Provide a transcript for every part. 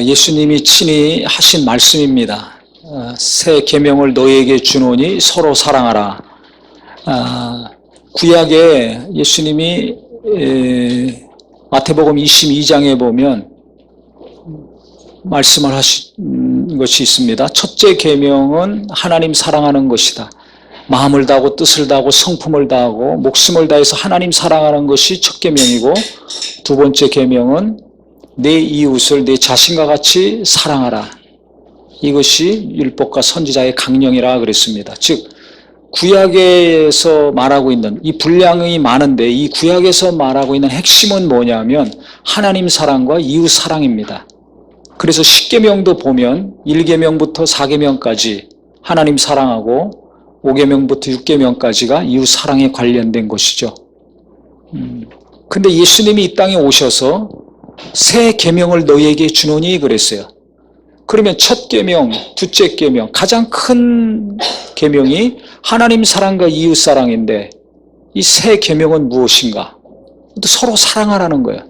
예수님이 친히 하신 말씀입니다. 새 계명을 너희에게 주노니 서로 사랑하라. 구약에 예수님이 마태복음 22장에 보면 말씀을 하신 것이 있습니다. 첫째 계명은 하나님 사랑하는 것이다. 마음을 다하고 뜻을 다하고 성품을 다하고 목숨을 다해서 하나님 사랑하는 것이 첫 계명이고, 두 번째 계명은 내 이웃을 내 자신과 같이 사랑하라. 이것이 율법과 선지자의 강령이라 그랬습니다. 즉 구약에서 말하고 있는 이 분량이 많은데, 이 구약에서 말하고 있는 핵심은 뭐냐면 하나님 사랑과 이웃 사랑입니다. 그래서 10계명도 보면 1계명부터 4계명까지 하나님 사랑하고 5계명부터 6계명까지가 이웃 사랑에 관련된 것이죠. 근데 예수님이 이 땅에 오셔서 새 계명을 너희에게 주노니 그랬어요. 그러면 첫 계명, 둘째 계명, 가장 큰 계명이 하나님 사랑과 이웃 사랑인데, 이 새 계명은 무엇인가? 또 서로 사랑하라는 거예요.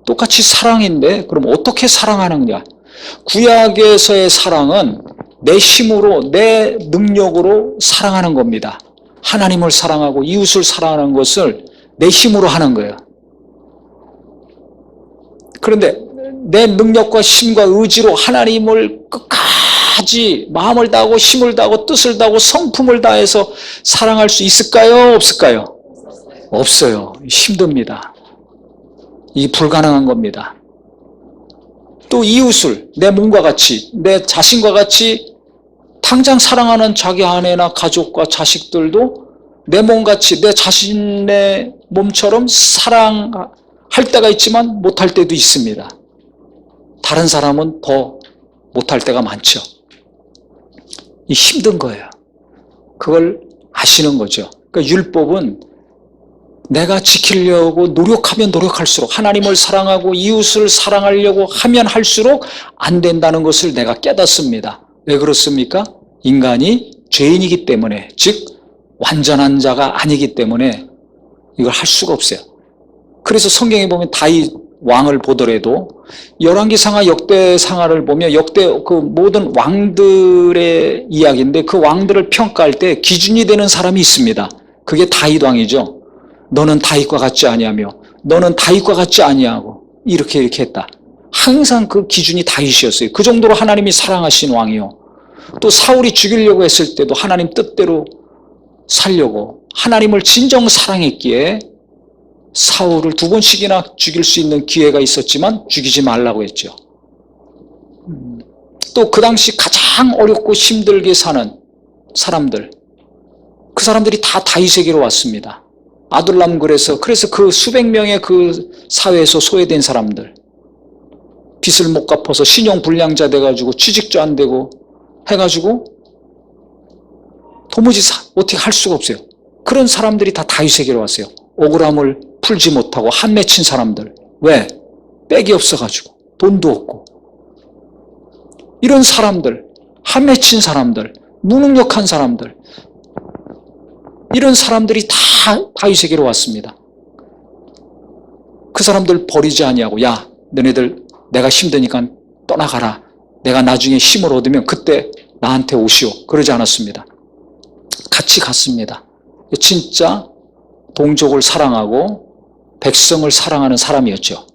똑같이 사랑인데 그럼 어떻게 사랑하느냐? 구약에서의 사랑은 내 힘으로, 내 능력으로 사랑하는 겁니다. 하나님을 사랑하고 이웃을 사랑하는 것을 내 힘으로 하는 거예요. 그런데 내 능력과 힘과 의지로 하나님을 끝까지 마음을 다하고 힘을 다하고 뜻을 다하고 성품을 다해서 사랑할 수 있을까요? 없을까요? 없어요. 힘듭니다. 이게 불가능한 겁니다. 또 이웃을 내 몸과 같이, 내 자신과 같이 당장 사랑하는 자기 아내나 가족과 자식들도 내 몸같이, 내 자신의 몸처럼 사랑할 때가 있지만 못할 때도 있습니다. 다른 사람은 더 못할 때가 많죠. 이 힘든 거예요. 그걸 아시는 거죠. 그러니까 율법은 내가 지키려고 노력하면 노력할수록, 하나님을 사랑하고 이웃을 사랑하려고 하면 할수록 안 된다는 것을 내가 깨닫습니다. 왜 그렇습니까? 인간이 죄인이기 때문에, 즉 완전한 자가 아니기 때문에 이걸 할 수가 없어요. 그래서 성경에 보면 다윗 왕을 보더라도 열왕기상하 역대상하를 보면 역대 그 모든 왕들의 이야기인데, 그 왕들을 평가할 때 기준이 되는 사람이 있습니다. 그게 다윗 왕이죠. 너는 다윗과 같지 아니하며 너는 다윗과 같지 아니하고 이렇게 했다. 항상 그 기준이 다윗이었어요. 그 정도로 하나님이 사랑하신 왕이요. 또 사울이 죽이려고 했을 때도 하나님 뜻대로 살려고 하나님을 진정 사랑했기에 사울을 2번씩이나 죽일 수 있는 기회가 있었지만 죽이지 말라고 했죠. 또 그 당시 가장 어렵고 힘들게 사는 사람들, 그 사람들이 다 다윗에게로 왔습니다. 아둘람굴에서, 그래서 그 수백 명의 그 사회에서 소외된 사람들, 빚을 못 갚아서 신용불량자 돼가지고 취직도 안 되고 해가지고 도무지 어떻게 할 수가 없어요. 그런 사람들이 다 다윗에게로 왔어요. 억울함을 풀지 못하고 한 맺힌 사람들. 왜? 빽이 없어가지고, 돈도 없고. 이런 사람들, 한 맺힌 사람들, 무능력한 사람들, 이런 사람들이 다 다윗에게로 왔습니다. 그 사람들 버리지 아니하고, 야, 너네들 내가 힘드니까 떠나가라. 내가 나중에 힘을 얻으면 그때 나한테 오시오. 그러지 않았습니다. 같이 갔습니다. 진짜 동족을 사랑하고 백성을 사랑하는 사람이었죠.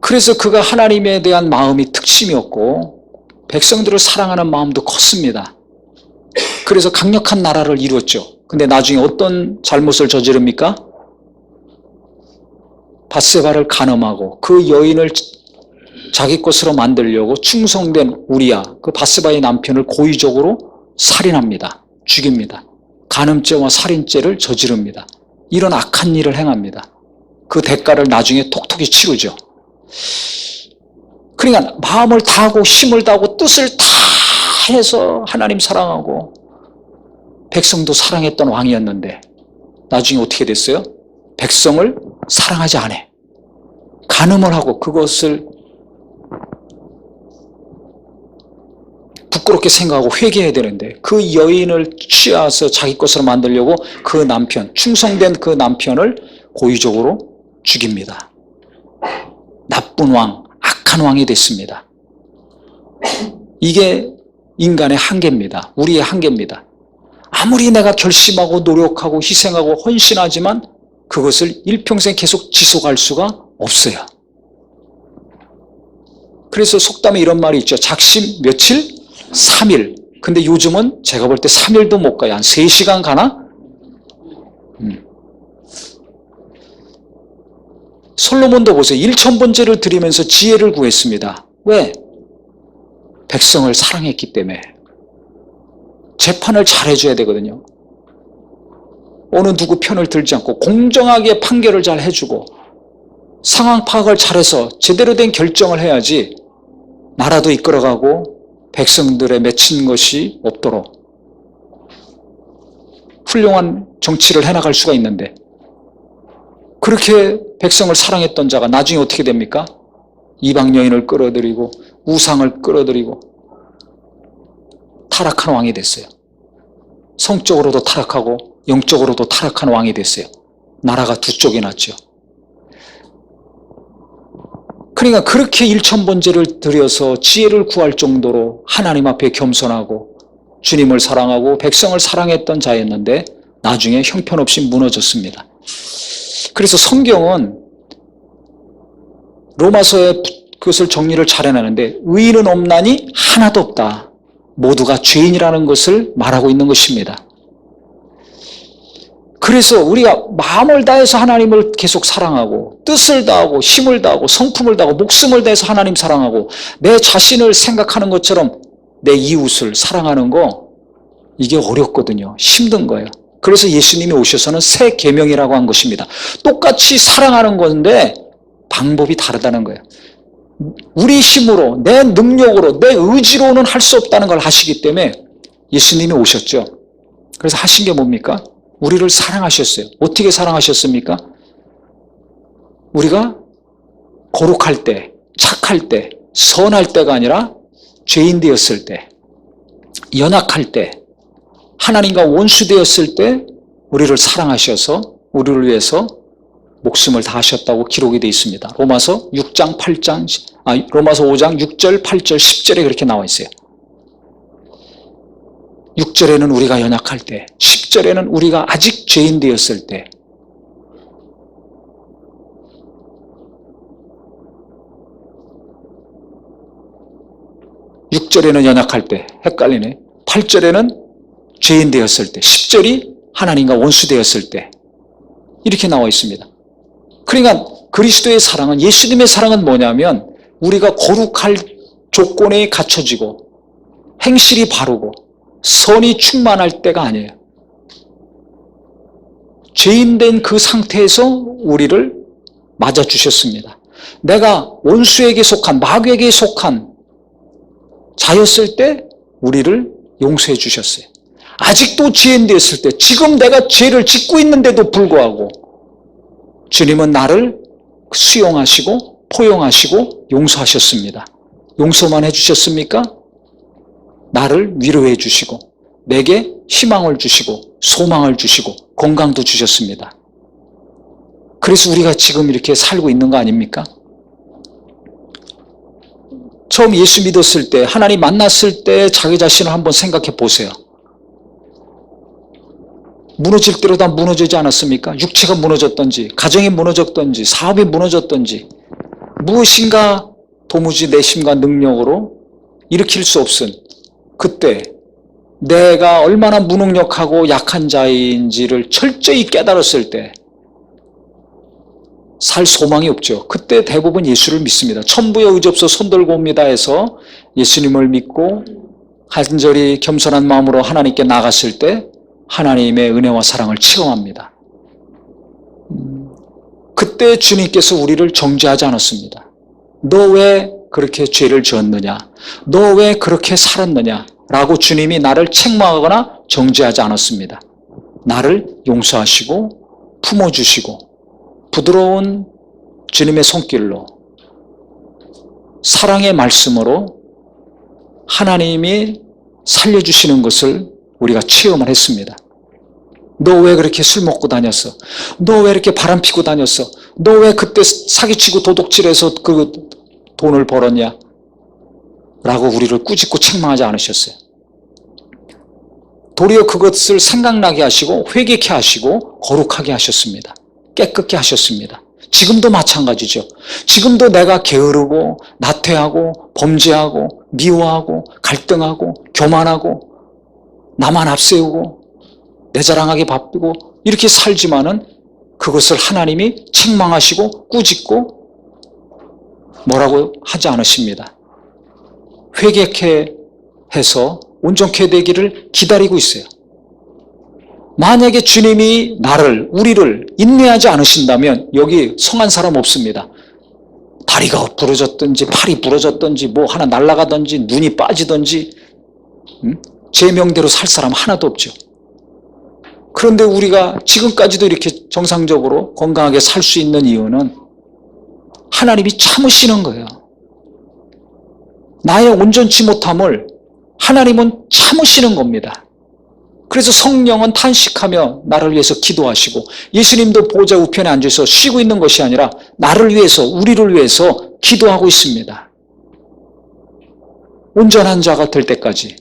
그래서 그가 하나님에 대한 마음이 특심이었고 백성들을 사랑하는 마음도 컸습니다. 그래서 강력한 나라를 이루었죠. 근데 나중에 어떤 잘못을 저지릅니까? 밧세바를 간음하고 그 여인을 자기 것으로 만들려고 충성된 우리야, 그 밧세바의 남편을 고의적으로 살인합니다. 죽입니다. 간음죄와 살인죄를 저지릅니다. 이런 악한 일을 행합니다. 그 대가를 나중에 톡톡히 치르죠. 그러니까 마음을 다하고 힘을 다하고 뜻을 다 해서 하나님 사랑하고 백성도 사랑했던 왕이었는데 나중에 어떻게 됐어요? 백성을 사랑하지 않아. 간음을 하고 그것을 부끄럽게 생각하고 회개해야 되는데 그 여인을 취해서 자기 것으로 만들려고 그 남편, 충성된 그 남편을 고의적으로 죽입니다. 나쁜 왕, 악한 왕이 됐습니다. 이게 인간의 한계입니다. 우리의 한계입니다. 아무리 내가 결심하고 노력하고 희생하고 헌신하지만 그것을 일평생 계속 지속할 수가 없어요. 그래서 속담에 이런 말이 있죠. 작심 며칠? 3일. 근데 요즘은 제가 볼 때 3일도 못 가요. 한 3시간 가나? 솔로몬도 보세요. 1000번제를 드리면서 지혜를 구했습니다. 왜? 백성을 사랑했기 때문에. 재판을 잘해줘야 되거든요. 어느 누구 편을 들지 않고 공정하게 판결을 잘 해주고 상황 파악을 잘해서 제대로 된 결정을 해야지 나라도 이끌어가고 백성들의 맺힌 것이 없도록 훌륭한 정치를 해나갈 수가 있는데, 그렇게 백성을 사랑했던 자가 나중에 어떻게 됩니까? 이방 여인을 끌어들이고 우상을 끌어들이고 타락한 왕이 됐어요. 성적으로도 타락하고 영적으로도 타락한 왕이 됐어요. 나라가 두 쪽이 났죠. 그러니까 그렇게 1000번제를 드려서 지혜를 구할 정도로 하나님 앞에 겸손하고 주님을 사랑하고 백성을 사랑했던 자였는데 나중에 형편없이 무너졌습니다. 그래서 성경은 로마서에 그것을 정리를 잘 해내는데 의인은 없나니 하나도 없다. 모두가 죄인이라는 것을 말하고 있는 것입니다. 그래서 우리가 마음을 다해서 하나님을 계속 사랑하고 뜻을 다하고 힘을 다하고 성품을 다하고 목숨을 다해서 하나님 사랑하고 내 자신을 생각하는 것처럼 내 이웃을 사랑하는 거, 이게 어렵거든요. 힘든 거예요. 그래서 예수님이 오셔서는 새 계명이라고 한 것입니다. 똑같이 사랑하는 건데 방법이 다르다는 거예요. 우리 힘으로, 내 능력으로, 내 의지로는 할 수 없다는 걸 하시기 때문에 예수님이 오셨죠. 그래서 하신 게 뭡니까? 우리를 사랑하셨어요. 어떻게 사랑하셨습니까? 우리가 거룩할 때, 착할 때, 선할 때가 아니라 죄인 되었을 때, 연약할 때, 하나님과 원수 되었을 때 우리를 사랑하셔서 우리를 위해서 목숨을 다하셨다고 기록이 되어 있습니다. 로마서 5장 6절, 8절, 10절에 그렇게 나와 있어요. 6절에는 우리가 연약할 때, 10절에는 우리가 아직 죄인 되었을 때, 6절에는 연약할 때, 헷갈리네. 8절에는 죄인 되었을 때, 10절이 하나님과 원수 되었을 때, 이렇게 나와 있습니다. 그러니까 그리스도의 사랑은, 예수님의 사랑은 뭐냐면 우리가 거룩할 조건에 갖춰지고 행실이 바르고 선이 충만할 때가 아니에요. 죄인된 그 상태에서 우리를 맞아주셨습니다. 내가 원수에게 속한, 마귀에게 속한 자였을 때 우리를 용서해 주셨어요. 아직도 죄인 되었을 때, 지금 내가 죄를 짓고 있는데도 불구하고 주님은 나를 수용하시고 포용하시고 용서하셨습니다. 용서만 해주셨습니까? 나를 위로해 주시고 내게 희망을 주시고 소망을 주시고 건강도 주셨습니다. 그래서 우리가 지금 이렇게 살고 있는 거 아닙니까? 처음 예수 믿었을 때, 하나님 만났을 때 자기 자신을 한번 생각해 보세요. 무너질 대로 다 무너지지 않았습니까? 육체가 무너졌던지, 가정이 무너졌던지, 사업이 무너졌던지, 무엇인가 도무지 내 힘과 능력으로 일으킬 수 없은 그때 내가 얼마나 무능력하고 약한 자인지를 철저히 깨달았을 때 살 소망이 없죠. 그때 대부분 예수를 믿습니다. 천부의 의지 없어 손 들고 옵니다 해서 예수님을 믿고 간절히 겸손한 마음으로 하나님께 나갔을 때 하나님의 은혜와 사랑을 체험합니다. 그때 주님께서 우리를 정죄하지 않았습니다. 너 왜 그렇게 죄를 지었느냐? 너 왜 그렇게 살았느냐? 라고 주님이 나를 책망하거나 정죄하지 않았습니다. 나를 용서하시고 품어주시고 부드러운 주님의 손길로 사랑의 말씀으로 하나님이 살려주시는 것을 우리가 체험을 했습니다. 너 왜 그렇게 술 먹고 다녔어? 너 왜 이렇게 바람 피고 다녔어? 너 왜 그때 사기치고 도둑질해서 그 돈을 벌었냐? 라고 우리를 꾸짖고 책망하지 않으셨어요. 도리어 그것을 생각나게 하시고 회개케 하시고 거룩하게 하셨습니다. 깨끗게 하셨습니다. 지금도 마찬가지죠. 지금도 내가 게으르고 나태하고 범죄하고 미워하고 갈등하고 교만하고 나만 앞세우고 내 자랑하게 바쁘고 이렇게 살지만은 그것을 하나님이 책망하시고 꾸짖고 뭐라고 하지 않으십니다. 회개케 해서 온전케 되기를 기다리고 있어요. 만약에 주님이 우리를 인내하지 않으신다면 여기 성한 사람 없습니다. 다리가 부러졌든지 팔이 부러졌든지 뭐 하나 날아가든지 눈이 빠지든지 제 명대로 살 사람 하나도 없죠. 그런데 우리가 지금까지도 이렇게 정상적으로 건강하게 살 수 있는 이유는 하나님이 참으시는 거예요. 나의 온전치 못함을 하나님은 참으시는 겁니다. 그래서 성령은 탄식하며 나를 위해서 기도하시고 예수님도 보좌 우편에 앉아서 쉬고 있는 것이 아니라 나를 위해서 우리를 위해서 기도하고 있습니다. 온전한 자가 될 때까지.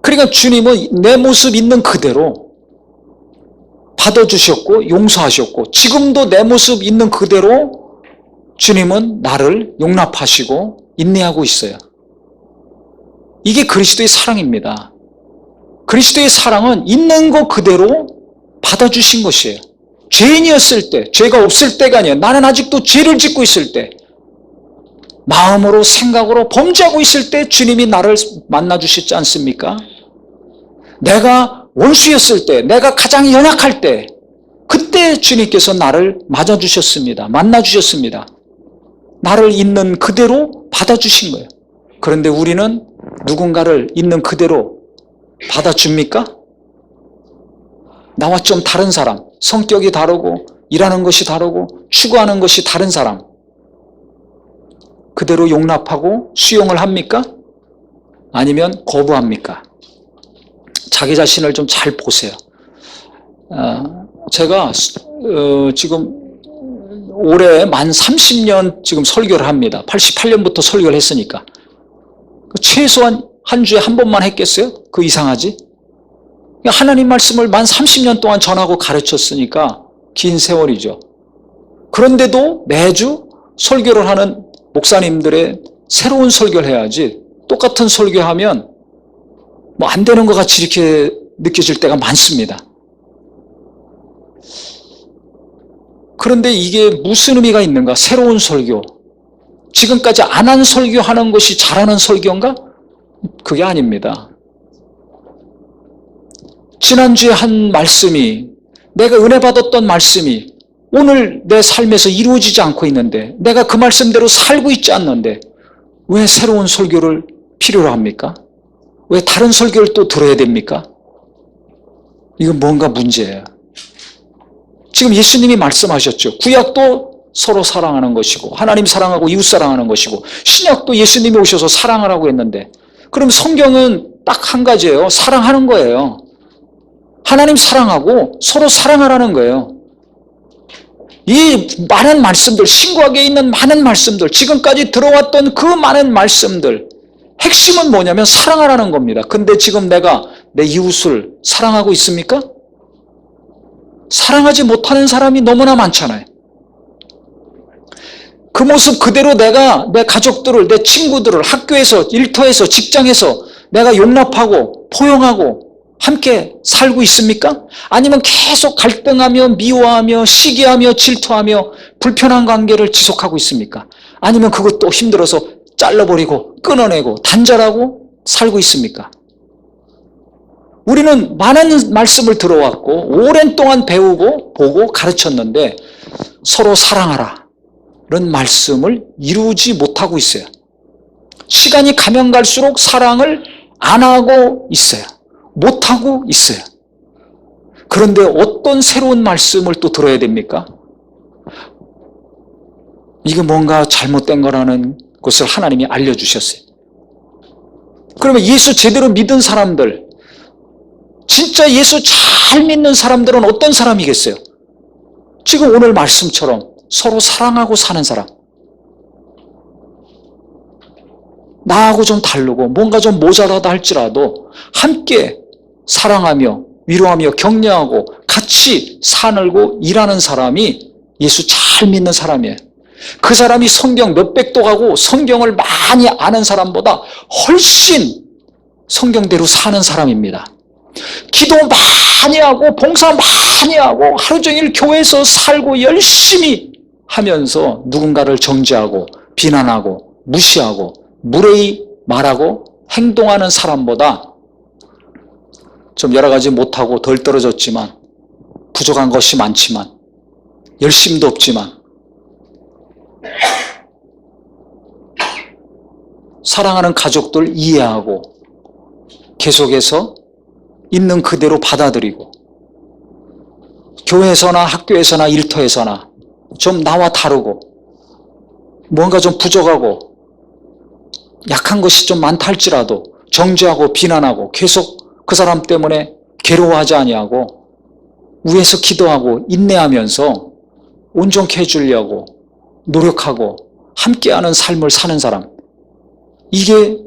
그러니까 주님은 내 모습 있는 그대로 받아주셨고 용서하셨고 지금도 내 모습 있는 그대로 주님은 나를 용납하시고 인내하고 있어요. 이게 그리스도의 사랑입니다. 그리스도의 사랑은 있는 것 그대로 받아주신 것이에요. 죄인이었을 때, 죄가 없을 때가 아니에요. 나는 아직도 죄를 짓고 있을 때, 마음으로 생각으로 범죄하고 있을 때 주님이 나를 만나주셨지 않습니까? 내가 원수였을 때, 내가 가장 연약할 때, 그때 주님께서 나를 맞아주셨습니다. 만나주셨습니다. 나를 있는 그대로 받아주신 거예요. 그런데 우리는 누군가를 있는 그대로 받아줍니까? 나와 좀 다른 사람, 성격이 다르고 일하는 것이 다르고 추구하는 것이 다른 사람 그대로 용납하고 수용을 합니까? 아니면 거부합니까? 자기 자신을 좀 잘 보세요. 제가 지금 올해 만 30년 지금 설교를 합니다. 88년부터 설교를 했으니까. 최소한 한 주에 한 번만 했겠어요? 그 이상하지? 하나님 말씀을 만 30년 동안 전하고 가르쳤으니까 긴 세월이죠. 그런데도 매주 설교를 하는 목사님들의 새로운 설교를 해야지 똑같은 설교하면 뭐 안 되는 것 같이 이렇게 느껴질 때가 많습니다. 그런데 이게 무슨 의미가 있는가? 새로운 설교. 지금까지 안 한 설교하는 것이 잘하는 설교인가? 그게 아닙니다. 지난주에 한 말씀이, 내가 은혜 받았던 말씀이 오늘 내 삶에서 이루어지지 않고 있는데, 내가 그 말씀대로 살고 있지 않는데 왜 새로운 설교를 필요로 합니까? 왜 다른 설교를 또 들어야 됩니까? 이건 뭔가 문제예요. 지금 예수님이 말씀하셨죠. 구약도 서로 사랑하는 것이고 하나님 사랑하고 이웃 사랑하는 것이고 신약도 예수님이 오셔서 사랑하라고 했는데, 그럼 성경은 딱 한 가지예요. 사랑하는 거예요. 하나님 사랑하고 서로 사랑하라는 거예요. 이 많은 말씀들, 신구약에 있는 많은 말씀들, 지금까지 들어왔던 그 많은 말씀들, 핵심은 뭐냐면 사랑하라는 겁니다. 근데 지금 내가 내 이웃을 사랑하고 있습니까? 사랑하지 못하는 사람이 너무나 많잖아요. 그 모습 그대로 내가 내 가족들을, 내 친구들을 학교에서, 일터에서, 직장에서 내가 용납하고 포용하고 함께 살고 있습니까? 아니면 계속 갈등하며 미워하며 시기하며 질투하며 불편한 관계를 지속하고 있습니까? 아니면 그것도 힘들어서 잘라버리고 끊어내고 단절하고 살고 있습니까? 우리는 많은 말씀을 들어왔고 오랜 동안 배우고 보고 가르쳤는데 서로 사랑하라 이런 말씀을 이루지 못하고 있어요. 시간이 가면 갈수록 사랑을 안 하고 있어요. 못하고 있어요. 그런데 어떤 새로운 말씀을 또 들어야 됩니까? 이게 뭔가 잘못된 거라는 것을 하나님이 알려주셨어요. 그러면 예수 제대로 믿은 사람들, 진짜 예수 잘 믿는 사람들은 어떤 사람이겠어요? 지금 오늘 말씀처럼 서로 사랑하고 사는 사람, 나하고 좀 다르고 뭔가 좀 모자라다 할지라도 함께 사랑하며 위로하며 격려하고 같이 사늘고 일하는 사람이 예수 잘 믿는 사람이에요. 그 사람이 성경 몇백도 가고 성경을 많이 아는 사람보다 훨씬 성경대로 사는 사람입니다. 기도 많이 하고 봉사 많이 하고 하루 종일 교회에서 살고 열심히 하면서 누군가를 정죄하고 비난하고 무시하고 무례히 말하고 행동하는 사람보다 좀 여러 가지 못하고 덜 떨어졌지만 부족한 것이 많지만 열심도 없지만 사랑하는 가족들 이해하고 계속해서 있는 그대로 받아들이고 교회에서나 학교에서나 일터에서나 좀 나와 다르고 뭔가 좀 부족하고 약한 것이 좀 많다 할지라도 정죄하고 비난하고 계속 그 사람 때문에 괴로워하지 아니하고 위에서 기도하고 인내하면서 온전케 해주려고 노력하고 함께하는 삶을 사는 사람, 이게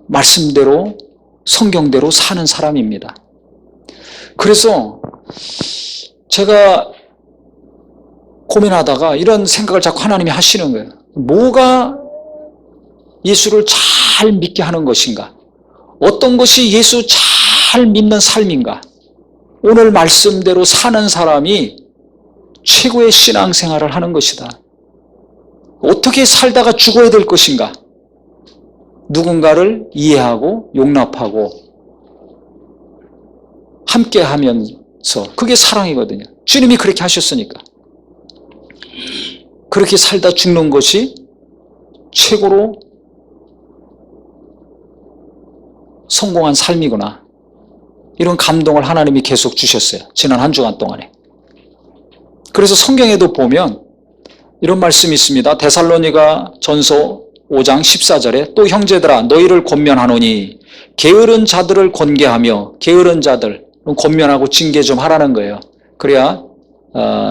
말씀대로 성경대로 사는 사람입니다. 그래서 제가 고민하다가 이런 생각을 자꾸 하나님이 하시는 거예요. 뭐가 예수를 잘 믿게 하는 것인가? 어떤 것이 예수 잘 믿는 삶인가? 오늘 말씀대로 사는 사람이 최고의 신앙생활을 하는 것이다. 어떻게 살다가 죽어야 될 것인가? 누군가를 이해하고 용납하고 함께 하면서 그게 사랑이거든요. 주님이 그렇게 하셨으니까. 그렇게 살다 죽는 것이 최고로 성공한 삶이구나. 이런 감동을 하나님이 계속 주셨어요. 지난 한 주간 동안에. 그래서 성경에도 보면 이런 말씀이 있습니다. 데살로니가 전서 5장 14절에 또 형제들아 너희를 권면하노니 게으른 자들을 권계하며 게으른 자들 권면하고 징계 좀 하라는 거예요. 그래야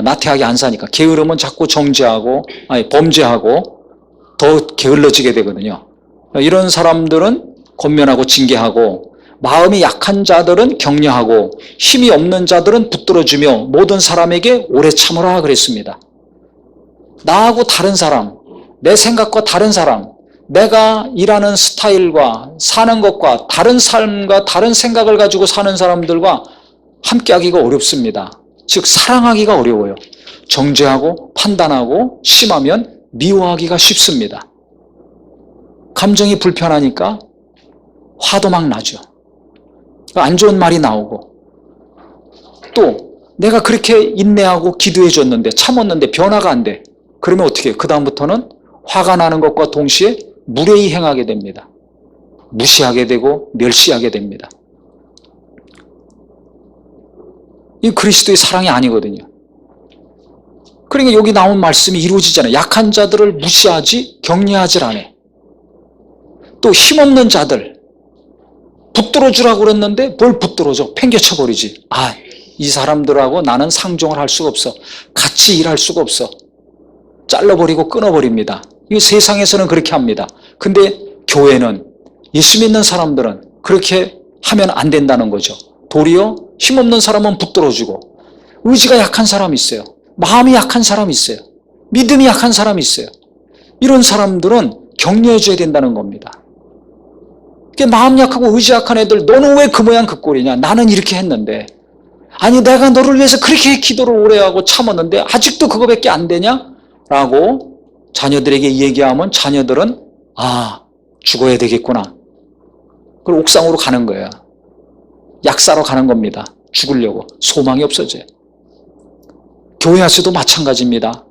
나태하게 안 사니까. 게으름은 자꾸 정죄하고 범죄하고 더 게을러지게 되거든요. 이런 사람들은 권면하고 징계하고 마음이 약한 자들은 격려하고 힘이 없는 자들은 붙들어주며 모든 사람에게 오래 참으라 그랬습니다. 나하고 다른 사람, 내 생각과 다른 사람, 내가 일하는 스타일과 사는 것과 다른 삶과 다른 생각을 가지고 사는 사람들과 함께하기가 어렵습니다. 즉 사랑하기가 어려워요. 정죄하고 판단하고 심하면 미워하기가 쉽습니다. 감정이 불편하니까 화도 막 나죠. 안 좋은 말이 나오고 또 내가 그렇게 인내하고 기도해 줬는데 참았는데 변화가 안 돼. 그러면 어떻게 해요? 그 다음부터는 화가 나는 것과 동시에 무례히 행하게 됩니다. 무시하게 되고 멸시하게 됩니다. 이 그리스도의 사랑이 아니거든요. 그러니까 여기 나온 말씀이 이루어지잖아요. 약한 자들을 무시하지 격려하지 않아. 또 힘없는 자들 붙들어 주라고 그랬는데 뭘 붙들어줘? 팽개쳐 버리지. 이 사람들하고 나는 상종을 할 수가 없어. 같이 일할 수가 없어. 잘라버리고 끊어버립니다. 이 세상에서는 그렇게 합니다. 근데 교회는 예수 믿는 사람들은 그렇게 하면 안 된다는 거죠. 도리어 힘없는 사람은 붙들어주고 의지가 약한 사람이 있어요. 마음이 약한 사람이 있어요. 믿음이 약한 사람이 있어요. 이런 사람들은 격려해 줘야 된다는 겁니다. 마음 약하고 의지 약한 애들 너는 왜 그 모양 그 꼴이냐? 나는 이렇게 했는데 아니 내가 너를 위해서 그렇게 기도를 오래 하고 참았는데 아직도 그거밖에 안 되냐? 라고 자녀들에게 얘기하면 자녀들은 죽어야 되겠구나. 그리고 옥상으로 가는 거예요. 약사로 가는 겁니다. 죽으려고. 소망이 없어져요. 교회에서도 마찬가지입니다.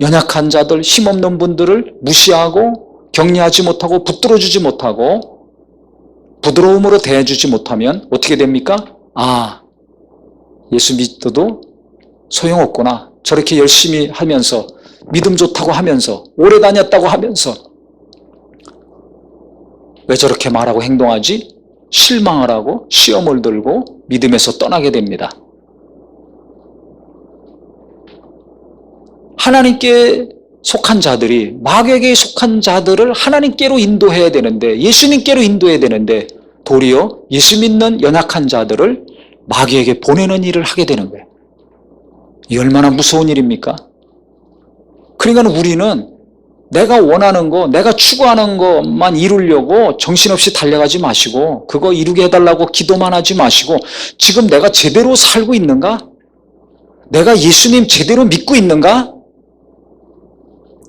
연약한 자들, 힘없는 분들을 무시하고 격려하지 못하고 붙들어주지 못하고 부드러움으로 대해주지 못하면 어떻게 됩니까? 예수 믿어도 소용없구나. 저렇게 열심히 하면서 믿음 좋다고 하면서 오래 다녔다고 하면서 왜 저렇게 말하고 행동하지? 실망을 하고 시험을 들고 믿음에서 떠나게 됩니다. 하나님께 속한 자들이 마귀에게 속한 자들을 하나님께로 인도해야 되는데, 예수님께로 인도해야 되는데 도리어 예수 믿는 연약한 자들을 마귀에게 보내는 일을 하게 되는 거예요. 이 얼마나 무서운 일입니까? 그러니까 우리는 내가 원하는 거, 내가 추구하는 것만 이루려고 정신없이 달려가지 마시고, 그거 이루게 해달라고 기도만 하지 마시고, 지금 내가 제대로 살고 있는가? 내가 예수님 제대로 믿고 있는가?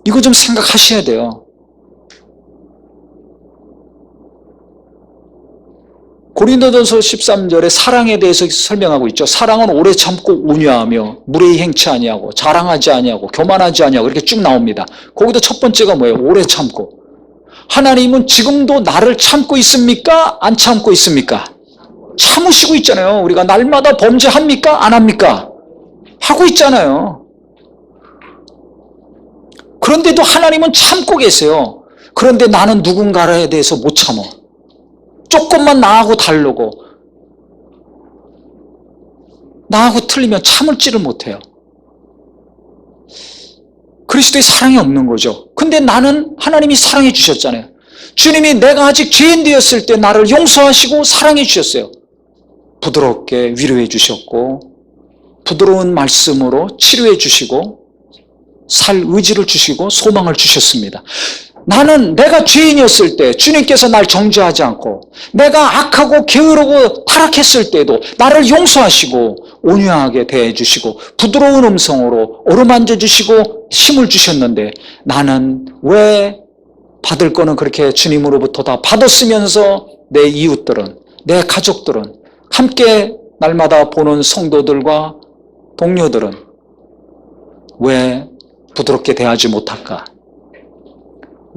이거 좀 생각하셔야 돼요. 고린도전서 13절에 사랑에 대해서 설명하고 있죠. 사랑은 오래 참고 온유하며 무례히 행치 아니하고 자랑하지 아니하고 교만하지 아니하고 이렇게 쭉 나옵니다. 거기도 첫 번째가 뭐예요? 오래 참고. 하나님은 지금도 나를 참고 있습니까? 안 참고 있습니까? 참으시고 있잖아요. 우리가 날마다 범죄합니까? 안 합니까? 하고 있잖아요. 그런데도 하나님은 참고 계세요. 그런데 나는 누군가에 대해서 못 참어. 조금만 나하고 다르고, 나하고 틀리면 참을지를 못해요. 그리스도의 사랑이 없는 거죠. 근데 나는 하나님이 사랑해 주셨잖아요. 주님이 내가 아직 죄인 되었을 때 나를 용서하시고 사랑해 주셨어요. 부드럽게 위로해 주셨고, 부드러운 말씀으로 치료해 주시고, 살 의지를 주시고 소망을 주셨습니다. 나는 내가 죄인이었을 때 주님께서 날 정죄하지 않고, 내가 악하고 게으르고 타락했을 때도 나를 용서하시고 온유하게 대해주시고 부드러운 음성으로 어루만져 주시고 힘을 주셨는데, 나는 왜 받을 거는 그렇게 주님으로부터 다 받았으면서 내 이웃들은, 내 가족들은, 함께 날마다 보는 성도들과 동료들은 왜 부드럽게 대하지 못할까?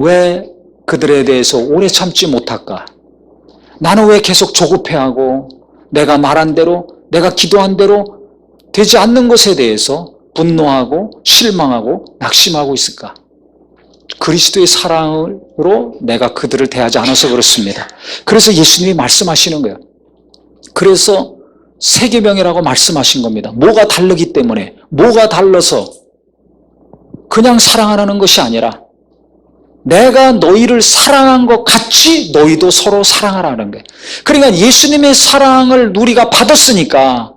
왜 그들에 대해서 오래 참지 못할까? 나는 왜 계속 조급해하고 내가 말한 대로, 내가 기도한 대로 되지 않는 것에 대해서 분노하고 실망하고 낙심하고 있을까? 그리스도의 사랑으로 내가 그들을 대하지 않아서 그렇습니다. 그래서 예수님이 말씀하시는 거예요. 그래서 세계명이라고 말씀하신 겁니다. 뭐가 다르기 때문에, 뭐가 달라서 그냥 사랑하라는 것이 아니라 내가 너희를 사랑한 것 같이 너희도 서로 사랑하라는 거예요. 그러니까 예수님의 사랑을 우리가 받았으니까,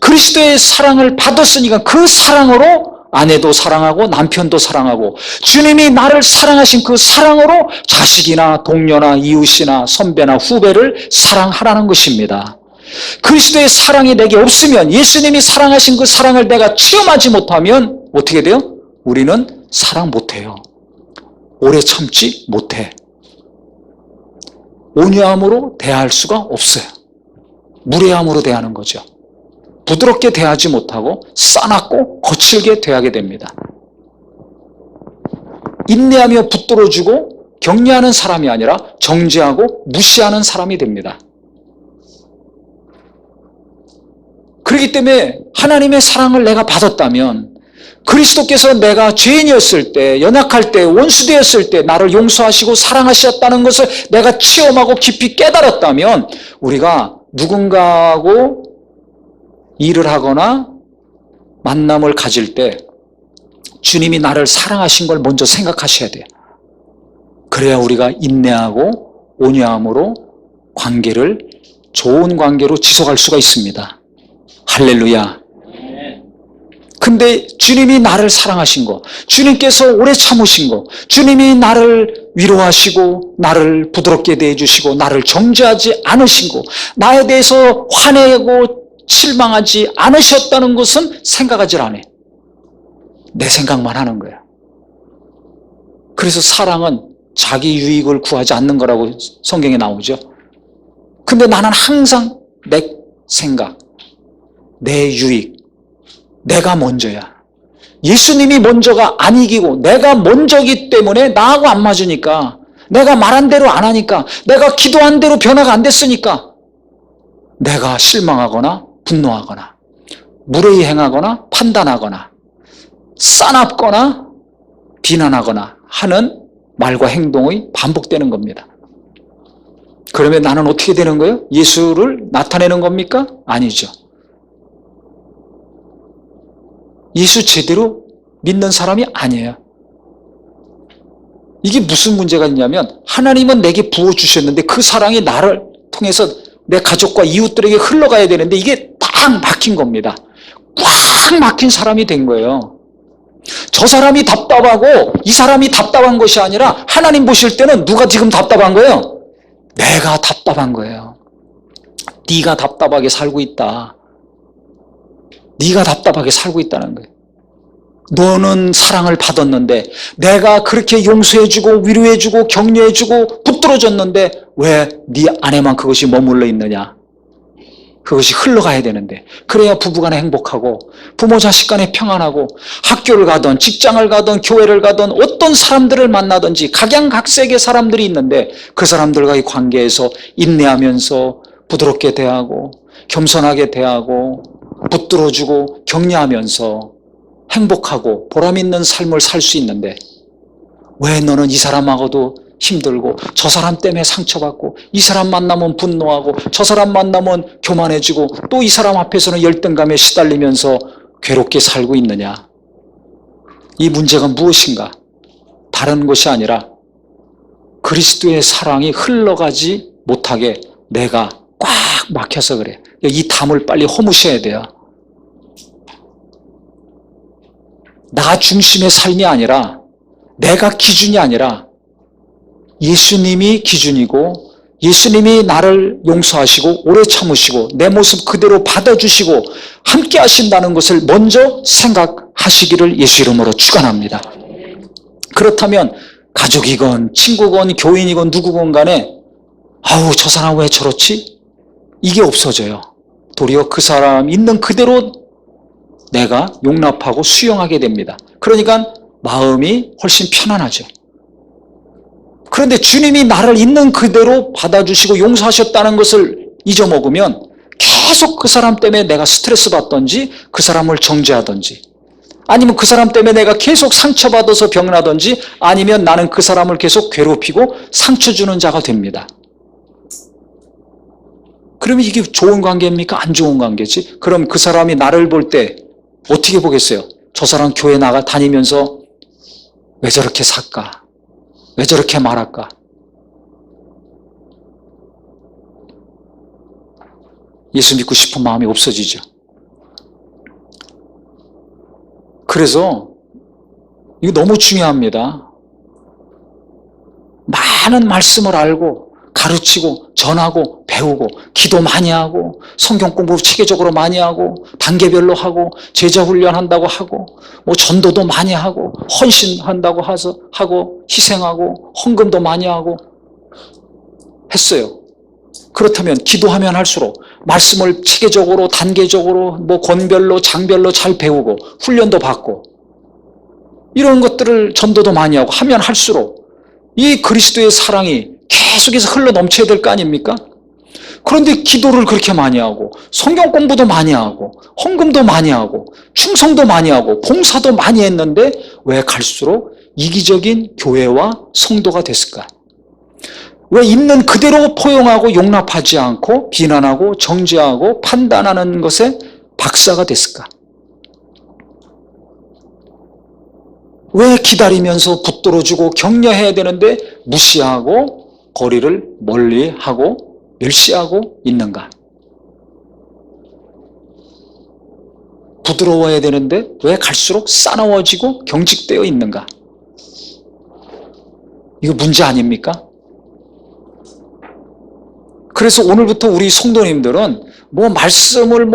그리스도의 사랑을 받았으니까 그 사랑으로 아내도 사랑하고 남편도 사랑하고, 주님이 나를 사랑하신 그 사랑으로 자식이나 동료나 이웃이나 선배나 후배를 사랑하라는 것입니다. 그리스도의 사랑이 내게 없으면, 예수님이 사랑하신 그 사랑을 내가 체험하지 못하면 어떻게 돼요? 우리는 사랑 못해요. 오래 참지 못해. 온유함으로 대할 수가 없어요. 무례함으로 대하는 거죠. 부드럽게 대하지 못하고 싸납고 거칠게 대하게 됩니다. 인내하며 붙들어주고 격려하는 사람이 아니라 정죄하고 무시하는 사람이 됩니다. 그렇기 때문에 하나님의 사랑을 내가 받았다면, 그리스도께서 내가 죄인이었을 때, 연약할 때, 원수되었을 때 나를 용서하시고 사랑하셨다는 것을 내가 체험하고 깊이 깨달았다면, 우리가 누군가하고 일을 하거나 만남을 가질 때 주님이 나를 사랑하신 걸 먼저 생각하셔야 돼요. 그래야 우리가 인내하고 온유함으로 관계를 좋은 관계로 지속할 수가 있습니다. 할렐루야. 근데 주님이 나를 사랑하신 거, 주님께서 오래 참으신 거, 주님이 나를 위로하시고 나를 부드럽게 대해주시고 나를 정죄하지 않으신 거, 나에 대해서 화내고 실망하지 않으셨다는 것은 생각하지 않아요. 내 생각만 하는 거예요. 그래서 사랑은 자기 유익을 구하지 않는 거라고 성경에 나오죠. 근데 나는 항상 내 생각, 내 유익, 내가 먼저야. 예수님이 먼저가 안 이기고 내가 먼저기 때문에 나하고 안 맞으니까, 내가 말한 대로 안 하니까, 내가 기도한 대로 변화가 안 됐으니까 내가 실망하거나 분노하거나 무례히 행하거나 판단하거나 싸납거나 비난하거나 하는 말과 행동이 반복되는 겁니다. 그러면 나는 어떻게 되는 거예요? 예수를 나타내는 겁니까? 아니죠. 예수 제대로 믿는 사람이 아니에요. 이게 무슨 문제가 있냐면 하나님은 내게 부어주셨는데 그 사랑이 나를 통해서 내 가족과 이웃들에게 흘러가야 되는데 이게 딱 막힌 겁니다. 꽉 막힌 사람이 된 거예요. 저 사람이 답답하고 이 사람이 답답한 것이 아니라 하나님 보실 때는 누가 지금 답답한 거예요? 내가 답답한 거예요. 네가 답답하게 살고 있다. 네가 답답하게 살고 있다는 거예요. 너는 사랑을 받았는데 내가 그렇게 용서해주고 위로해주고 격려해주고 붙들어줬는데 왜 네 안에만 그것이 머물러 있느냐? 그것이 흘러가야 되는데 그래야 부부간에 행복하고 부모 자식 간에 평안하고 학교를 가든 직장을 가든 교회를 가든 어떤 사람들을 만나든지 각양각색의 사람들이 있는데 그 사람들과의 관계에서 인내하면서 부드럽게 대하고 겸손하게 대하고 붙들어주고 격려하면서 행복하고 보람있는 삶을 살 수 있는데 왜 너는 이 사람하고도 힘들고 저 사람 때문에 상처받고 이 사람 만나면 분노하고 저 사람 만나면 교만해지고 또 이 사람 앞에서는 열등감에 시달리면서 괴롭게 살고 있느냐? 이 문제가 무엇인가? 다른 것이 아니라 그리스도의 사랑이 흘러가지 못하게 내가 꽉 막혀서 그래. 이 담을 빨리 허무셔야 돼요. 나 중심의 삶이 아니라 내가 기준이 아니라 예수님이 기준이고 예수님이 나를 용서하시고 오래 참으시고 내 모습 그대로 받아주시고 함께 하신다는 것을 먼저 생각하시기를 예수 이름으로 축원합니다. 그렇다면 가족이건 친구건 교인이건 누구건 간에 아우 저 사람 왜 저렇지? 이게 없어져요. 도리어 그 사람 있는 그대로 내가 용납하고 수용하게 됩니다. 그러니까 마음이 훨씬 편안하죠. 그런데 주님이 나를 있는 그대로 받아주시고 용서하셨다는 것을 잊어먹으면 계속 그 사람 때문에 내가 스트레스 받든지 그 사람을 정죄하든지 아니면 그 사람 때문에 내가 계속 상처받아서 병나든지 아니면 나는 그 사람을 계속 괴롭히고 상처 주는 자가 됩니다. 그러면 이게 좋은 관계입니까? 안 좋은 관계지? 그럼 그 사람이 나를 볼 때 어떻게 보겠어요? 저 사람 교회 다니면서 왜 저렇게 살까? 왜 저렇게 말할까? 예수 믿고 싶은 마음이 없어지죠. 그래서 이거 너무 중요합니다. 많은 말씀을 알고 가르치고 전하고 배우고 기도 많이 하고 성경 공부 체계적으로 많이 하고 단계별로 하고 제자 훈련한다고 하고 뭐 전도도 많이 하고 헌신한다고 하고 희생하고 헌금도 많이 하고 했어요. 그렇다면 기도하면 할수록 말씀을 체계적으로 단계적으로 뭐 권별로 장별로 잘 배우고 훈련도 받고 이런 것들을 전도도 많이 하고 하면 할수록 이 그리스도의 사랑이 계속해서 흘러 넘쳐야 될 거 아닙니까? 그런데 기도를 그렇게 많이 하고 성경 공부도 많이 하고 헌금도 많이 하고 충성도 많이 하고 봉사도 많이 했는데 왜 갈수록 이기적인 교회와 성도가 됐을까? 왜 있는 그대로 포용하고 용납하지 않고 비난하고 정죄하고 판단하는 것에 박사가 됐을까? 왜 기다리면서 붙들어주고 격려해야 되는데 무시하고 거리를 멀리하고 멸시하고 있는가? 부드러워야 되는데 왜 갈수록 싸나워지고 경직되어 있는가? 이거 문제 아닙니까? 그래서 오늘부터 우리 성도님들은 뭐 말씀을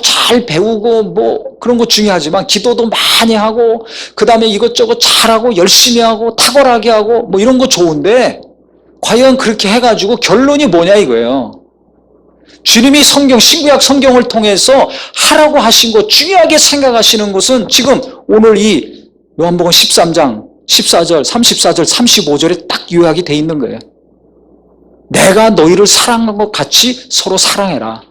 잘 배우고 뭐 그런 거 중요하지만 기도도 많이 하고 그 다음에 이것저것 잘하고 열심히 하고 탁월하게 하고 뭐 이런 거 좋은데 과연 그렇게 해가지고 결론이 뭐냐 이거예요. 주님이 신구약 성경을 통해서 하라고 하신 것 중요하게 생각하시는 것은 지금 오늘 이 요한복음 13장 14절 34절 35절에 딱 요약이 돼 있는 거예요. 내가 너희를 사랑한 것 같이 서로 사랑해라.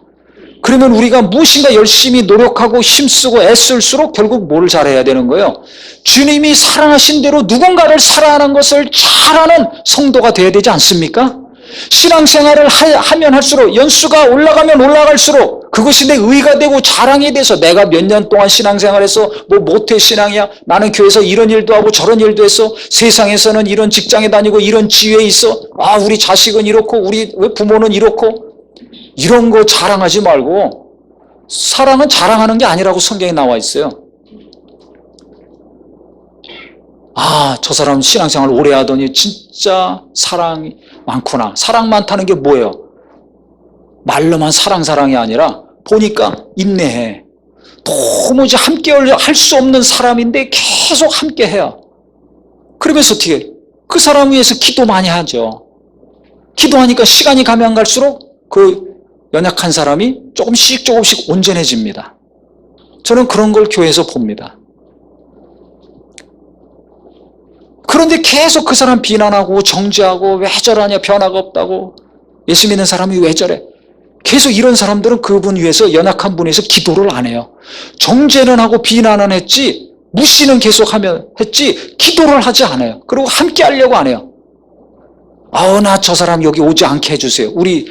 그러면 우리가 무엇인가 열심히 노력하고 힘쓰고 애쓸수록 결국 뭘 잘해야 되는 거예요? 주님이 사랑하신 대로 누군가를 사랑하는 것을 잘하는 성도가 돼야 되지 않습니까? 신앙생활을 하면 할수록 연수가 올라가면 올라갈수록 그것이 내 의가 되고 자랑이 돼서 내가 몇 년 동안 신앙생활해서 뭐 모태신앙이야. 나는 교회에서 이런 일도 하고 저런 일도 했어. 세상에서는 이런 직장에 다니고 이런 지위에 있어. 아, 우리 자식은 이렇고 우리 부모는 이렇고. 이런 거 자랑하지 말고 사랑은 자랑하는 게 아니라고 성경에 나와 있어요. 아, 저 사람 신앙생활 오래 하더니 진짜 사랑이 많구나. 사랑 많다는 게 뭐예요? 말로만 사랑이 아니라 보니까 인내해. 도무지 함께 할 수 없는 사람인데 계속 함께 해요. 그러면서 어떻게 그 사람 위해서 기도 많이 하죠. 기도하니까 시간이 가면 갈수록 그 연약한 사람이 조금씩 온전해집니다. 저는 그런 걸 교회에서 봅니다. 그런데 계속 그 사람 비난하고 정죄하고 왜 저러냐, 변화가 없다고, 예수 믿는 사람이 왜 저래, 계속 이런 사람들은 그분 위해서, 연약한 분 위해서 기도를 안 해요. 정죄는 하고 비난은 했지 무시는 계속하면 했지 기도를 하지 않아요. 그리고 함께 하려고 안 해요. 아우, 나 저 사람 여기 오지 않게 해주세요. 우리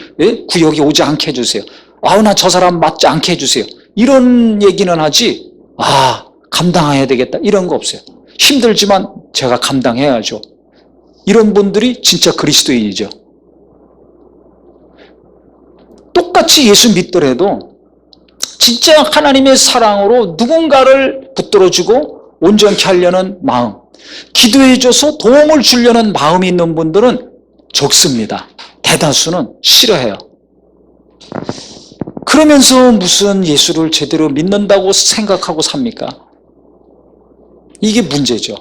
구역에 오지 않게 해주세요. 아우, 나 저 사람 맞지 않게 해주세요. 이런 얘기는 하지, 아, 감당해야 되겠다 이런 거 없어요. 힘들지만 제가 감당해야죠. 이런 분들이 진짜 그리스도인이죠. 똑같이 예수 믿더라도 진짜 하나님의 사랑으로 누군가를 붙들어주고 온전케 하려는 마음, 기도해줘서 도움을 주려는 마음이 있는 분들은 적습니다. 대다수는 싫어해요. 그러면서 무슨 예수를 제대로 믿는다고 생각하고 삽니까? 이게 문제죠.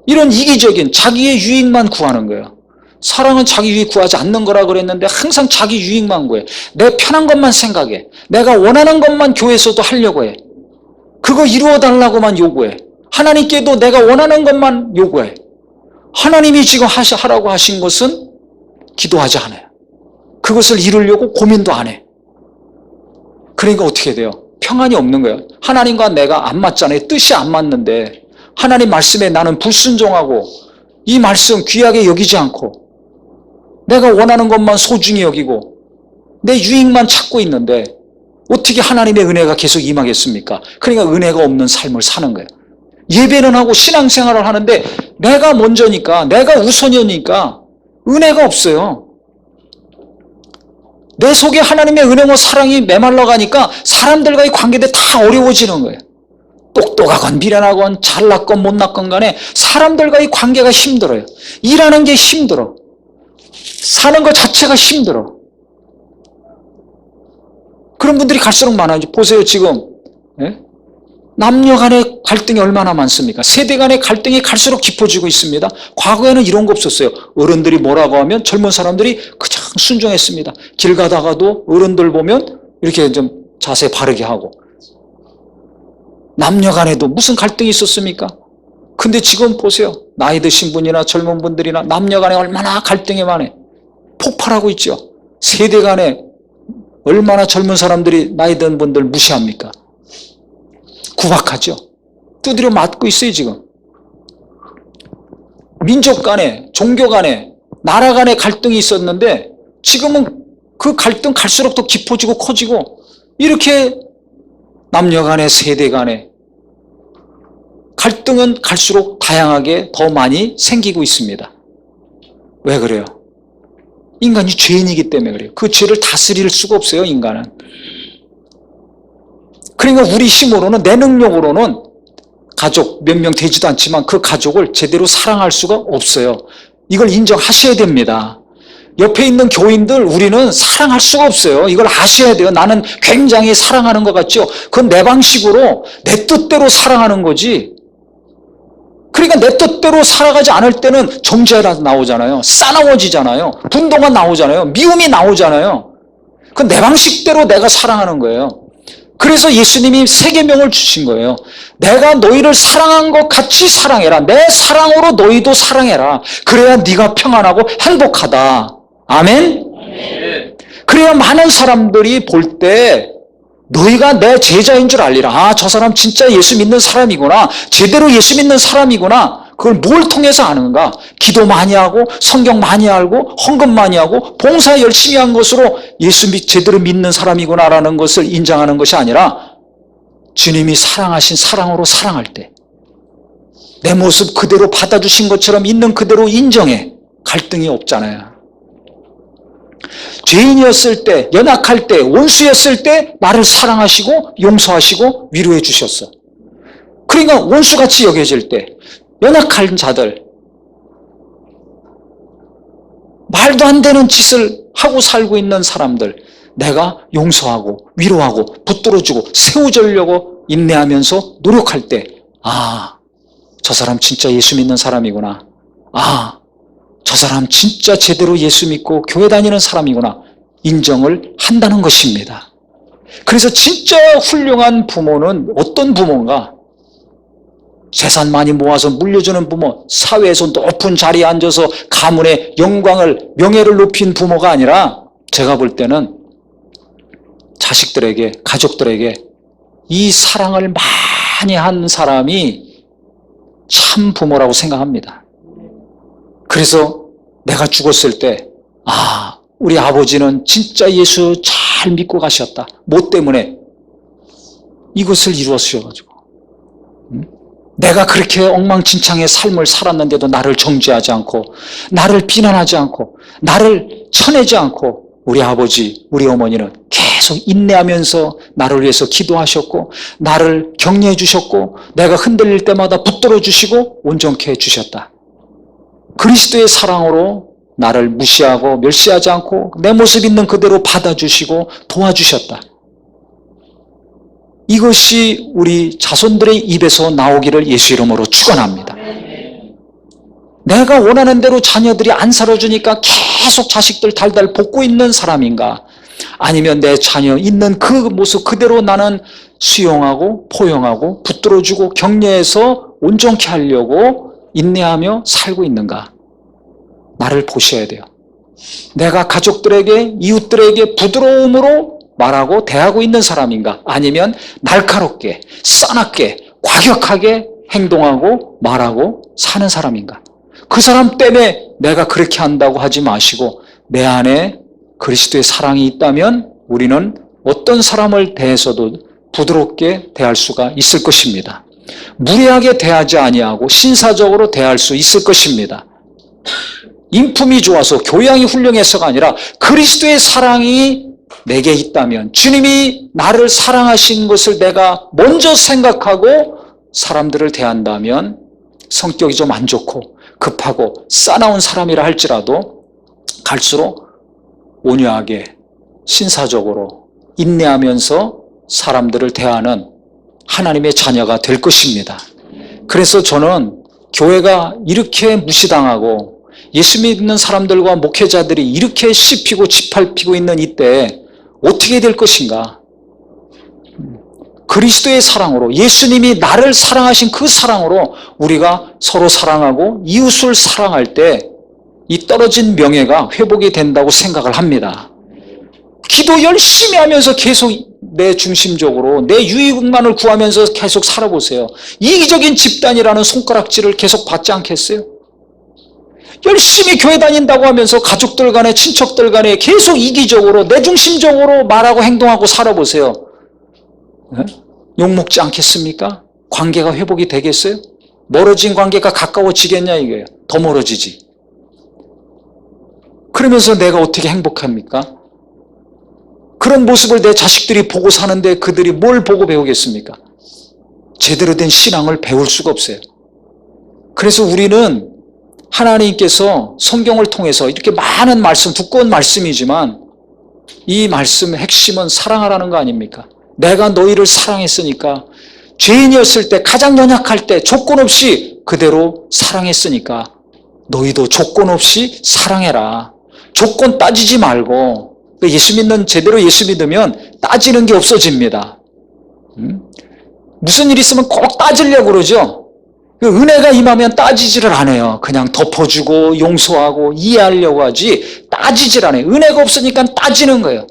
이런 이기적인 자기의 유익만 구하는 거예요. 사랑은 자기 유익 구하지 않는 거라 그랬는데 항상 자기 유익만 구해. 내 편한 것만 생각해. 내가 원하는 것만 교회에서도 하려고 해. 그거 이루어달라고만 요구해. 하나님께도 내가 원하는 것만 요구해. 하나님이 지금 하라고 하신 것은 기도하지 않아요. 그것을 이루려고 고민도 안 해. 그러니까 어떻게 돼요? 평안이 없는 거예요. 하나님과 내가 안 맞잖아요. 뜻이 안 맞는데 하나님 말씀에 나는 불순종하고 이 말씀 귀하게 여기지 않고 내가 원하는 것만 소중히 여기고 내 유익만 찾고 있는데 어떻게 하나님의 은혜가 계속 임하겠습니까? 그러니까 은혜가 없는 삶을 사는 거예요. 예배는 하고 신앙생활을 하는데 내가 먼저니까, 내가 우선이니까 은혜가 없어요. 내 속에 하나님의 은혜와 사랑이 메말라 가니까 사람들과의 관계도 다 어려워지는 거예요. 똑똑하건 미련하건 잘났건 못났건 간에 사람들과의 관계가 힘들어요. 일하는 게 힘들어. 사는 것 자체가 힘들어. 그런 분들이 갈수록 많아요. 보세요, 지금 남녀 간의 갈등이 얼마나 많습니까? 세대 간의 갈등이 갈수록 깊어지고 있습니다. 과거에는 이런 거 없었어요. 어른들이 뭐라고 하면 젊은 사람들이 그냥 순종했습니다. 길 가다가도 어른들 보면 이렇게 좀 자세 바르게 하고. 남녀 간에도 무슨 갈등이 있었습니까? 근데 지금 보세요. 나이 드신 분이나 젊은 분들이나 남녀 간에 얼마나 갈등이 많아요. 폭발하고 있죠. 세대 간에 얼마나 젊은 사람들이 나이 든 분들 무시합니까? 구박하죠. 두드려 맞고 있어요, 지금. 민족 간에, 종교 간에, 나라 간에 갈등이 있었는데 지금은 그 갈등 갈수록 더 깊어지고 커지고 이렇게 남녀 간에, 세대 간에 갈등은 갈수록 다양하게 더 많이 생기고 있습니다. 왜 그래요? 인간이 죄인이기 때문에 그래요. 그 죄를 다스릴 수가 없어요, 인간은. 그러니까 우리 힘으로는, 내 능력으로는 가족 몇 명 되지도 않지만 그 가족을 제대로 사랑할 수가 없어요. 이걸 인정하셔야 됩니다. 옆에 있는 교인들 우리는 사랑할 수가 없어요. 이걸 아셔야 돼요. 나는 굉장히 사랑하는 것 같죠? 그건 내 방식으로 내 뜻대로 사랑하는 거지. 그러니까 내 뜻대로 살아가지 않을 때는 정죄가 나오잖아요. 싸나워지잖아요. 분노가 나오잖아요. 미움이 나오잖아요. 그건 내 방식대로 내가 사랑하는 거예요. 그래서 예수님이 세 계명을 주신 거예요. 내가 너희를 사랑한 것 같이 사랑해라. 내 사랑으로 너희도 사랑해라. 그래야 네가 평안하고 행복하다. 아멘? 그래야 많은 사람들이 볼 때 너희가 내 제자인 줄 알리라. 아, 저 사람 진짜 예수 믿는 사람이구나. 제대로 예수 믿는 사람이구나. 그걸 뭘 통해서 아는가? 기도 많이 하고 성경 많이 알고 헌금 많이 하고 봉사 열심히 한 것으로 예수 제대로 믿는 사람이구나라는 것을 인정하는 것이 아니라 주님이 사랑하신 사랑으로 사랑할 때 내 모습 그대로 받아주신 것처럼 있는 그대로 인정해. 갈등이 없잖아요. 죄인이었을 때, 연약할 때, 원수였을 때 나를 사랑하시고 용서하시고 위로해 주셨어. 그러니까 원수같이 여겨질 때, 연약한 자들, 말도 안 되는 짓을 하고 살고 있는 사람들, 내가 용서하고 위로하고 붙들어주고 세워주려고 인내하면서 노력할 때, 저 사람 진짜 예수 믿는 사람이구나. 저 사람 진짜 제대로 예수 믿고 교회 다니는 사람이구나. 인정을 한다는 것입니다. 그래서 진짜 훌륭한 부모는 어떤 부모인가? 재산 많이 모아서 물려주는 부모, 사회에서 높은 자리에 앉아서 가문의 영광을, 명예를 높인 부모가 아니라 제가 볼 때는 자식들에게, 가족들에게 이 사랑을 많이 한 사람이 참 부모라고 생각합니다. 그래서 내가 죽었을 때 우리 아버지는 진짜 예수 잘 믿고 가셨다. 뭐 때문에? 이것을 이루었어가지고. 내가 그렇게 엉망진창의 삶을 살았는데도 나를 정죄하지 않고 나를 비난하지 않고 나를 쳐내지 않고 우리 아버지, 우리 어머니는 계속 인내하면서 나를 위해서 기도하셨고 나를 격려해 주셨고 내가 흔들릴 때마다 붙들어 주시고 온전케 해 주셨다. 그리스도의 사랑으로 나를 무시하고 멸시하지 않고 내 모습 있는 그대로 받아주시고 도와주셨다. 이것이 우리 자손들의 입에서 나오기를 예수 이름으로 축원합니다. 내가 원하는 대로 자녀들이 안 살아주니까 계속 자식들 달달 볶고 있는 사람인가? 아니면 내 자녀 있는 그 모습 그대로 나는 수용하고 포용하고 붙들어주고 격려해서 온전케 하려고 인내하며 살고 있는가? 나를 보셔야 돼요. 내가 가족들에게, 이웃들에게 부드러움으로 말하고 대하고 있는 사람인가? 아니면 날카롭게, 싸납게, 과격하게 행동하고 말하고 사는 사람인가? 그 사람 때문에 내가 그렇게 한다고 하지 마시고 내 안에 그리스도의 사랑이 있다면 우리는 어떤 사람을 대해서도 부드럽게 대할 수가 있을 것입니다. 무례하게 대하지 아니하고 신사적으로 대할 수 있을 것입니다. 인품이 좋아서 교양이 훌륭해서가 아니라 그리스도의 사랑이 내게 있다면 주님이 나를 사랑하신 것을 내가 먼저 생각하고 사람들을 대한다면 성격이 좀 안 좋고 급하고 싸나운 사람이라 할지라도 갈수록 온유하게 신사적으로 인내하면서 사람들을 대하는 하나님의 자녀가 될 것입니다. 그래서 저는 교회가 이렇게 무시당하고 예수 믿는 사람들과 목회자들이 이렇게 씹히고 짓밟히고 있는 이때 어떻게 될 것인가? 그리스도의 사랑으로 예수님이 나를 사랑하신 그 사랑으로 우리가 서로 사랑하고 이웃을 사랑할 때 이 떨어진 명예가 회복이 된다고 생각을 합니다. 기도 열심히 하면서 계속 내 중심적으로 내 유익만을 구하면서 계속 살아보세요. 이기적인 집단이라는 손가락질을 계속 받지 않겠어요? 열심히 교회 다닌다고 하면서 가족들 간에 친척들 간에 계속 이기적으로 내중심적으로 말하고 행동하고 살아보세요. 네? 욕먹지 않겠습니까? 관계가 회복이 되겠어요? 멀어진 관계가 가까워지겠냐 이거예요. 더 멀어지지. 그러면서 내가 어떻게 행복합니까? 그런 모습을 내 자식들이 보고 사는데 그들이 뭘 보고 배우겠습니까? 제대로 된 신앙을 배울 수가 없어요. 그래서 우리는 하나님께서 성경을 통해서 이렇게 많은 말씀, 두꺼운 말씀이지만 이 말씀의 핵심은 사랑하라는 거 아닙니까? 내가 너희를 사랑했으니까 죄인이었을 때 가장 연약할 때 조건 없이 그대로 사랑했으니까 너희도 조건 없이 사랑해라. 조건 따지지 말고 제대로 예수 믿으면 따지는 게 없어집니다. 무슨 일 있으면 꼭 따지려고 그러죠. 은혜가 임하면 따지지를 않아요. 그냥 덮어주고 용서하고 이해하려고 하지 따지질 않아요. 은혜가 없으니까 따지는 거예요.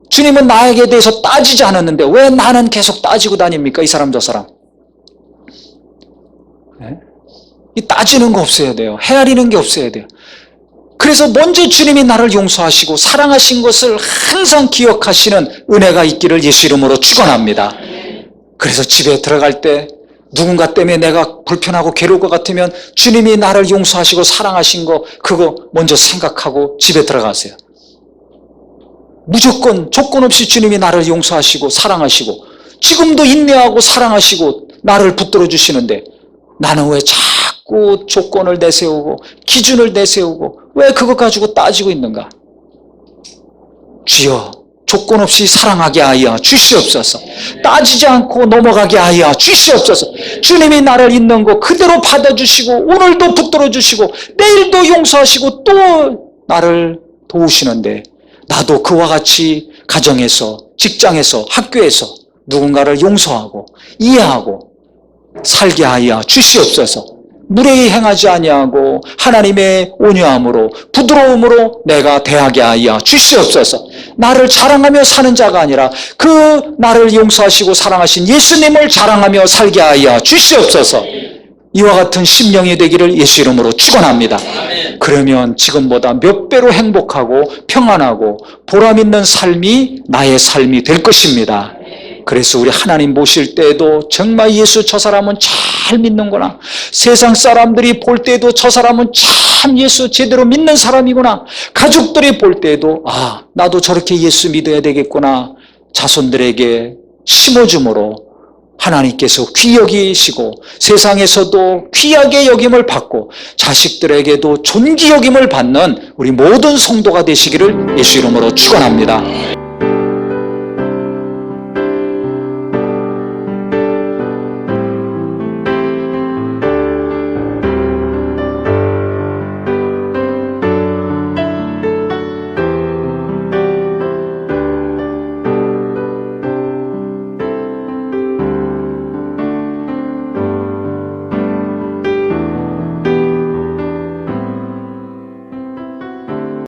주님은 나에게 대해서 따지지 않았는데 왜 나는 계속 따지고 다닙니까? 이 사람 저 사람. 네? 이 따지는 거 없어야 돼요. 헤아리는 게 없어야 돼요. 그래서 먼저 주님이 나를 용서하시고 사랑하신 것을 항상 기억하시는 은혜가 있기를 예수 이름으로 축원합니다. 그래서 집에 들어갈 때 누군가 때문에 내가 불편하고 괴로울 것 같으면 주님이 나를 용서하시고 사랑하신 거 그거 먼저 생각하고 집에 들어가세요. 무조건 조건 없이 주님이 나를 용서하시고 사랑하시고 지금도 인내하고 사랑하시고 나를 붙들어 주시는데 나는 왜 자꾸 조건을 내세우고 기준을 내세우고 왜 그것 가지고 따지고 있는가? 주여 조건 없이 사랑하게 하여 주시옵소서. 따지지 않고 넘어가게 하여 주시옵소서. 주님이 나를 있는 거 그대로 받아주시고 오늘도 붙들어 주시고 내일도 용서하시고 또 나를 도우시는데 나도 그와 같이 가정에서 직장에서 학교에서 누군가를 용서하고 이해하고 살게 하여 주시옵소서. 무례히 행하지 아니하고 하나님의 온유함으로 부드러움으로 내가 대하게 하여 주시옵소서. 나를 자랑하며 사는 자가 아니라 그 나를 용서하시고 사랑하신 예수님을 자랑하며 살게 하여 주시옵소서. 이와 같은 심령이 되기를 예수 이름으로 축원합니다. 그러면 지금보다 몇 배로 행복하고 평안하고 보람 있는 삶이 나의 삶이 될 것입니다. 그래서 우리 하나님 모실 때에도 정말 예수 저 사람은 잘 믿는구나. 세상 사람들이 볼 때에도 저 사람은 참 예수 제대로 믿는 사람이구나. 가족들이 볼 때에도 아 나도 저렇게 예수 믿어야 되겠구나. 자손들에게 심어줌으로 하나님께서 귀히 여기시고 세상에서도 귀하게 여김을 받고 자식들에게도 존귀 여김을 받는 우리 모든 성도가 되시기를 예수 이름으로 축원합니다.